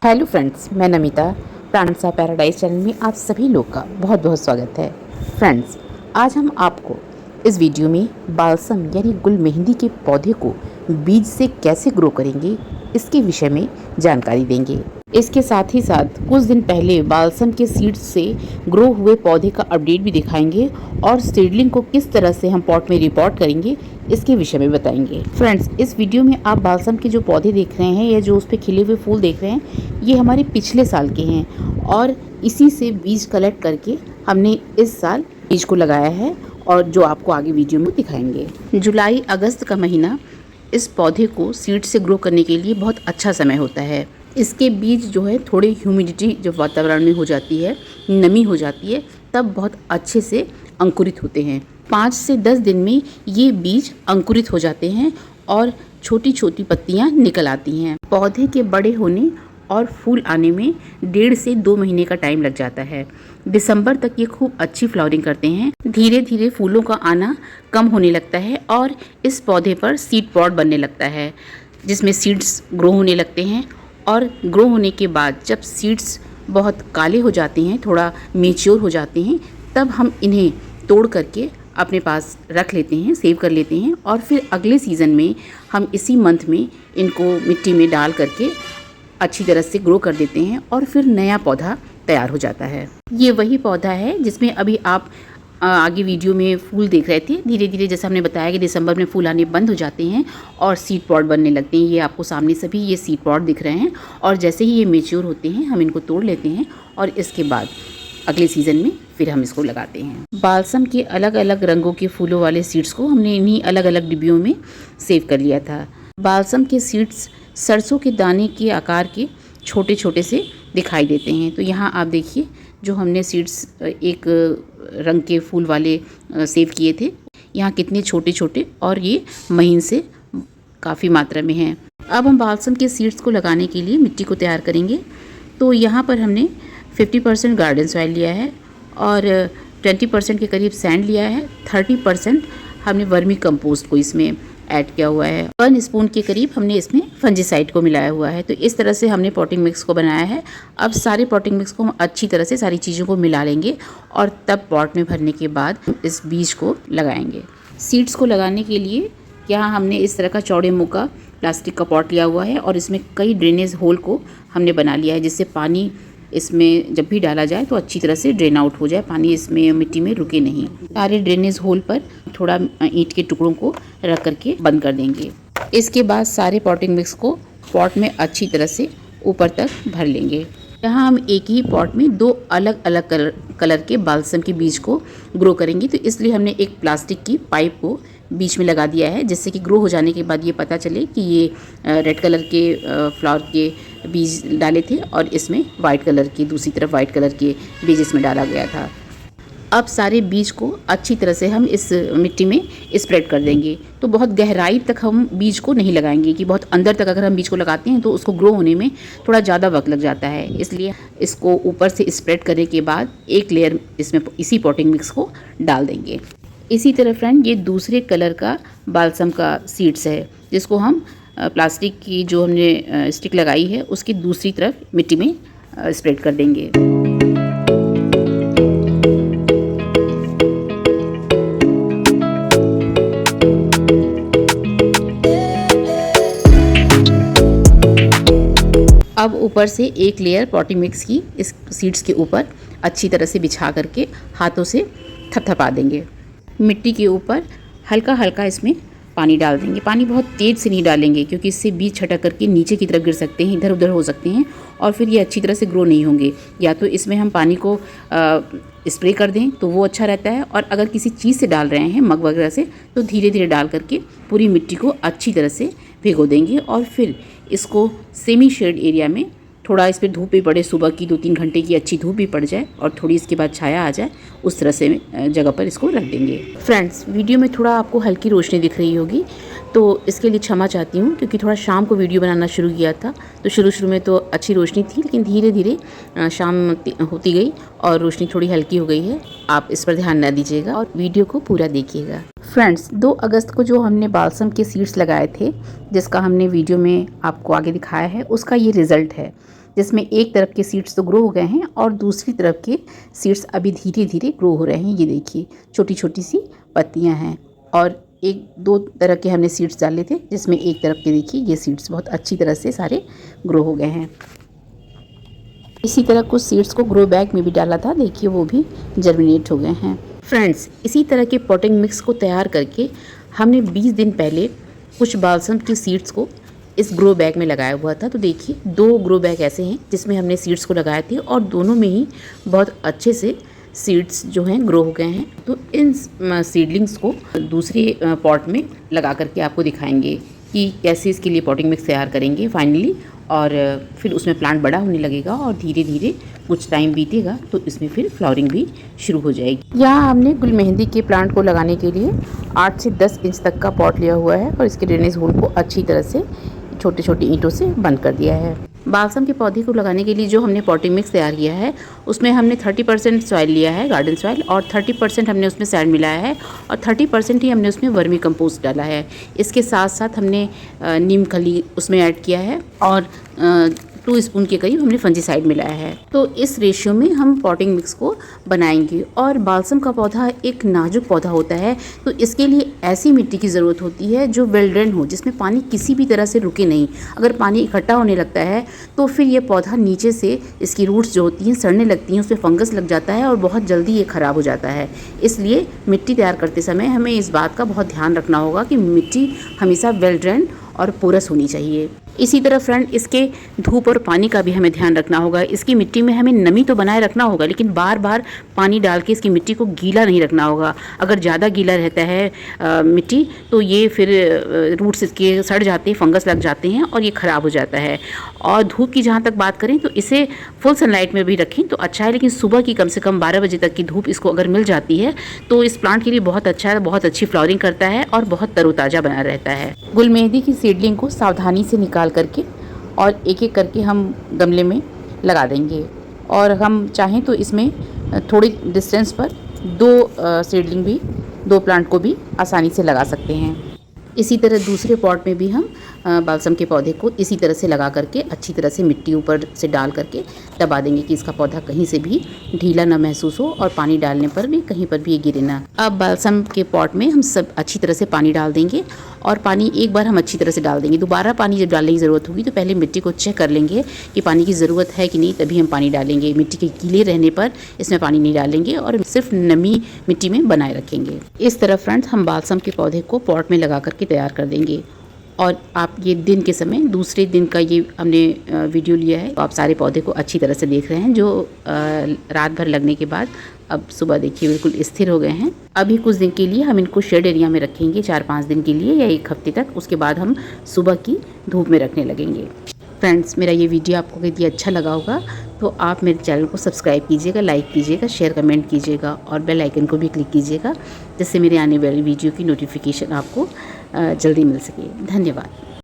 Hello friends, मैं Namita. Plants of paradise channel में आप सभी लोग का बहुत बहुत स्वागत है। फ्रेंड्स, आज हम आपको इस वीडियो में बालसम यानी गुल मेहंदी के पौधे को बीज से कैसे ग्रो करेंगे इसके विषय में जानकारी देंगे। इसके साथ ही साथ कुछ दिन पहले बालसम के सीड्स से ग्रो हुए पौधे का अपडेट भी दिखाएंगे और सीडलिंग को किस तरह से हम पॉट में रिपोर्ट करेंगे इसके विषय में बताएंगे। फ्रेंड्स, इस वीडियो में आप बालसम के जो पौधे देख रहे हैं या जो उस पर खिले हुए फूल देख रहे हैं, ये हमारे पिछले साल के हैं और इसी से बीज कलेक्ट करके हमने इस साल बीज को लगाया है और जो आपको आगे वीडियो में दिखाएंगे। जुलाई अगस्त का महीना इस पौधे को सीड से ग्रो करने के लिए बहुत अच्छा समय होता है। इसके बीज जो है थोड़ी ह्यूमिडिटी जब वातावरण में हो जाती है, नमी हो जाती है, तब बहुत अच्छे से अंकुरित होते हैं। 5 से 10 दिन में ये बीज अंकुरित हो जाते हैं और छोटी छोटी पत्तियां निकल आती हैं। पौधे के बड़े होने और फूल आने में 1.5 से 2 महीने का टाइम लग जाता है। दिसंबर तक ये खूब अच्छी फ्लावरिंग करते हैं। धीरे धीरे फूलों का आना कम होने लगता है और इस पौधे पर सीड पॉड बनने लगता है जिसमें सीड्स ग्रो होने लगते हैं। और ग्रो होने के बाद जब सीड्स बहुत काले हो जाते हैं, थोड़ा मेच्योर हो जाते हैं, तब हम इन्हें तोड़ करके अपने पास रख लेते हैं, सेव कर लेते हैं और फिर अगले सीज़न में हम इसी मंथ में इनको मिट्टी में डाल करके अच्छी तरह से ग्रो कर देते हैं और फिर नया पौधा तैयार हो जाता है। ये वही पौधा है जिसमें अभी आप आगे वीडियो में फूल देख रहे थे। धीरे धीरे जैसा हमने बताया कि दिसंबर में फूल आने बंद हो जाते हैं और सीड पॉड बनने लगते हैं। ये आपको सामने सभी ये सीड पॉड दिख रहे हैं और जैसे ही ये मेच्योर होते हैं हम इनको तोड़ लेते हैं और इसके बाद अगले सीज़न में फिर हम इसको लगाते हैं। बालसम के अलग अलग रंगों के फूलों वाले सीड्स को हमने इन्हीं अलग अलग डिब्बियों में सेव कर लिया था। बालसम के सीड्स सरसों के दाने के आकार के छोटे छोटे से दिखाई देते हैं। तो यहाँ आप देखिए, जो हमने सीड्स एक रंग के फूल वाले सेव किए थे, यहाँ कितने छोटे छोटे और ये महीन से काफ़ी मात्रा में हैं। अब हम बालसम के सीड्स को लगाने के लिए मिट्टी को तैयार करेंगे। तो यहाँ पर हमने 50% गार्डन सॉइल लिया है और 20% के करीब सैंड लिया है। 30% हमने वर्मी कंपोस्ट को इसमें ऐड किया हुआ है। 1 स्पून के करीब हमने इसमें फंजीसाइड को मिलाया हुआ है। तो इस तरह से हमने पॉटिंग मिक्स को बनाया है। अब सारे पॉटिंग मिक्स को हम अच्छी तरह से सारी चीज़ों को मिला लेंगे और तब पॉट में भरने के बाद इस बीज को लगाएंगे। सीड्स को लगाने के लिए यहाँ हमने इस तरह का चौड़े मुँह का प्लास्टिक का पॉट लिया हुआ है और इसमें कई ड्रेनेज होल को हमने बना लिया है, जिससे पानी इसमें जब भी डाला जाए तो अच्छी तरह से ड्रेन आउट हो जाए, पानी इसमें मिट्टी में रुके नहीं। सारे ड्रेनेज होल पर थोड़ा ईंट के टुकड़ों को रख करके बंद कर देंगे। इसके बाद सारे पॉटिंग मिक्स को पॉट में अच्छी तरह से ऊपर तक भर लेंगे। यहाँ हम एक ही पॉट में 2 अलग अलग कलर के बालसम के बीज को ग्रो करेंगे। तो इसलिए हमने एक प्लास्टिक की पाइप को बीच में लगा दिया है, जिससे कि ग्रो हो जाने के बाद ये पता चले कि ये रेड कलर के फ्लावर के बीज डाले थे और इसमें वाइट कलर के, दूसरी तरफ वाइट कलर के बीज इसमें डाला गया था। अब सारे बीज को अच्छी तरह से हम इस मिट्टी में स्प्रेड कर देंगे। तो बहुत गहराई तक हम बीज को नहीं लगाएंगे कि बहुत अंदर तक अगर हम बीज को लगाते हैं तो उसको ग्रो होने में थोड़ा ज़्यादा वक्त लग जाता है। इसलिए इसको ऊपर से स्प्रेड करने के बाद एक लेयर इसमें इसी पॉटिंग मिक्स को डाल देंगे। इसी तरह फ्रेंड, ये दूसरे कलर का बालसम का सीड्स है, जिसको हम प्लास्टिक की जो हमने स्टिक लगाई है उसकी दूसरी तरफ मिट्टी में स्प्रेड कर देंगे। अब ऊपर से एक लेयर पॉटिंग मिक्स की इस सीड्स के ऊपर अच्छी तरह से बिछा करके हाथों से थपथपा देंगे। मिट्टी के ऊपर हल्का हल्का इसमें पानी डाल देंगे। पानी बहुत तेज़ से नहीं डालेंगे क्योंकि इससे बीज छटक करके नीचे की तरफ गिर सकते हैं, इधर उधर हो सकते हैं और फिर ये अच्छी तरह से ग्रो नहीं होंगे। या तो इसमें हम पानी को स्प्रे कर दें तो वो अच्छा रहता है, और अगर किसी चीज़ से डाल रहे हैं, मग वगैरह से, तो धीरे धीरे डाल करके पूरी मिट्टी को अच्छी तरह से भिगो देंगे और फिर इसको सेमी शेड एरिया में, थोड़ा इस पर धूप भी पड़े, सुबह की 2-3 घंटे की अच्छी धूप भी पड़ जाए और थोड़ी इसके बाद छाया आ जाए, उस तरह से जगह पर इसको रख देंगे। फ्रेंड्स, वीडियो में थोड़ा आपको हल्की रोशनी दिख रही होगी, तो इसके लिए क्षमा चाहती हूँ क्योंकि थोड़ा शाम को वीडियो बनाना शुरू किया था। तो शुरू में तो अच्छी रोशनी थी, लेकिन धीरे धीरे शाम होती गई और रोशनी थोड़ी हल्की हो गई है। आप इस पर ध्यान न दीजिएगा और वीडियो को पूरा देखिएगा। फ्रेंड्स, 2 अगस्त को जो हमने बालसम के सीड्स लगाए थे, जिसका हमने वीडियो में आपको आगे दिखाया है, उसका ये रिज़ल्ट है। जिसमें एक तरफ के सीड्स तो ग्रो हो गए हैं और दूसरी तरफ के सीड्स अभी धीरे धीरे ग्रो हो रहे हैं। ये देखिए छोटी छोटी सी पत्तियां हैं और एक दो तरह के हमने सीड्स डाले थे, जिसमें एक तरफ के देखिए ये सीड्स बहुत अच्छी तरह से सारे ग्रो हो गए हैं। इसी तरह कुछ सीड्स को ग्रो बैग में भी डाला था, देखिए वो भी जर्मिनेट हो गए हैं। फ्रेंड्स, इसी तरह के पॉटिंग मिक्स को तैयार करके हमने 20 दिन पहले कुछ बालसम की सीड्स को इस ग्रो बैग में लगाया हुआ था। तो देखिए 2 ग्रो बैग ऐसे हैं जिसमें हमने सीड्स को लगाए थे और दोनों में ही बहुत अच्छे से सीड्स जो हैं ग्रो हो गए हैं। तो इन सीडलिंग्स को दूसरे पॉट में लगा करके आपको दिखाएंगे कि कैसे इसके लिए पॉटिंग मिक्स तैयार करेंगे फाइनली, और फिर उसमें प्लांट बड़ा होने लगेगा और धीरे धीरे कुछ टाइम बीतेगा तो इसमें फिर फ्लावरिंग भी शुरू हो जाएगी। यहाँ हमने गुल मेहंदी के प्लांट को लगाने के लिए 8 से 10 इंच तक का पॉट लिया हुआ है और इसके ड्रेनेज होल को अच्छी तरह से छोटे छोटे ईंटों से बंद कर दिया है। बालसम के पौधे को लगाने के लिए जो हमने पॉटिंग मिक्स तैयार किया है उसमें हमने 30% सॉइल लिया है, गार्डन सॉइल, और 30% हमने उसमें सैंड मिलाया है और 30% ही हमने उसमें वर्मी कंपोस्ट डाला है। इसके साथ साथ हमने नीम खली उसमें ऐड किया है और 2 स्पून के करीब हमने फंजीसाइड मिलाया है। तो इस रेशियो में हम पॉटिंग मिक्स को बनाएंगे। और बालसम का पौधा एक नाजुक पौधा होता है, तो इसके लिए ऐसी मिट्टी की ज़रूरत होती है जो वेल ड्रेन हो, जिसमें पानी किसी भी तरह से रुके नहीं। अगर पानी इकट्ठा होने लगता है तो फिर ये पौधा नीचे से इसकी रूट्स जो होती हैं सड़ने लगती हैं, उसमें फंगस लग जाता है और बहुत जल्दी ये ख़राब हो जाता है। इसलिए मिट्टी तैयार करते समय हमें इस बात का बहुत ध्यान रखना होगा कि मिट्टी हमेशा वेल ड्रेन और पोरस होनी चाहिए। इसी तरह फ्रेंड, इसके धूप और पानी का भी हमें ध्यान रखना होगा। इसकी मिट्टी में हमें नमी तो बनाए रखना होगा, लेकिन बार बार पानी डाल के इसकी मिट्टी को गीला नहीं रखना होगा। अगर ज़्यादा गीला रहता है मिट्टी तो ये फिर रूट्स इसके सड़ जाते हैं, फंगस लग जाते हैं और ये ख़राब हो जाता है। और धूप की जहाँ तक बात करें तो इसे फुल सनलाइट में भी रखें तो अच्छा है, लेकिन सुबह की कम से कम 12 बजे तक की धूप इसको अगर मिल जाती है तो इस प्लांट के लिए बहुत अच्छा है, बहुत अच्छी फ्लावरिंग करता है और बहुत तरोताज़ा बना रहता है। गुल मेहंदी की सीडलिंग को सावधानी से निकाल करके और एक एक करके हम गमले में लगा देंगे और हम चाहें तो इसमें थोड़ी डिस्टेंस पर 2 सीडलिंग भी, 2 प्लांट को भी आसानी से लगा सकते हैं। इसी तरह दूसरे पॉट में भी हम बालसम के पौधे को इसी तरह से लगा करके अच्छी तरह से मिट्टी ऊपर से डाल करके दबा देंगे कि इसका पौधा कहीं से भी ढीला ना महसूस हो और पानी डालने पर भी कहीं पर भी ये गिरे ना। अब बालसम के पॉट में हम सब अच्छी तरह से पानी डाल देंगे और पानी एक बार हम अच्छी तरह से डाल देंगे। दोबारा पानी जब डालने की ज़रूरत होगी तो पहले मिट्टी को चेक कर लेंगे कि पानी की ज़रूरत है कि नहीं, तभी हम पानी डालेंगे। मिट्टी के गीले रहने पर इसमें पानी नहीं डालेंगे और सिर्फ नमी मिट्टी में बनाए रखेंगे। इस तरह फ्रेंड्स, हम बालसम के पौधे को पॉट में लगा करके तैयार कर देंगे। और आप ये दिन के समय दूसरे दिन का ये हमने वीडियो लिया है, तो आप सारे पौधे को अच्छी तरह से देख रहे हैं जो रात भर लगने के बाद अब सुबह देखिए बिल्कुल स्थिर हो गए हैं। अभी कुछ दिन के लिए हम इनको शेड एरिया में रखेंगे, 4-5 दिन के लिए या 1 हफ्ते तक। उसके बाद हम सुबह की धूप में रखने लगेंगे। फ्रेंड्स, मेरा ये वीडियो आपको यदि अच्छा लगा होगा तो आप मेरे चैनल को सब्सक्राइब कीजिएगा, लाइक कीजिएगा, शेयर कमेंट कीजिएगा और बेल आइकन को भी क्लिक कीजिएगा, जिससे मेरे आने वाली वीडियो की नोटिफिकेशन आपको जल्दी मिल सके। धन्यवाद।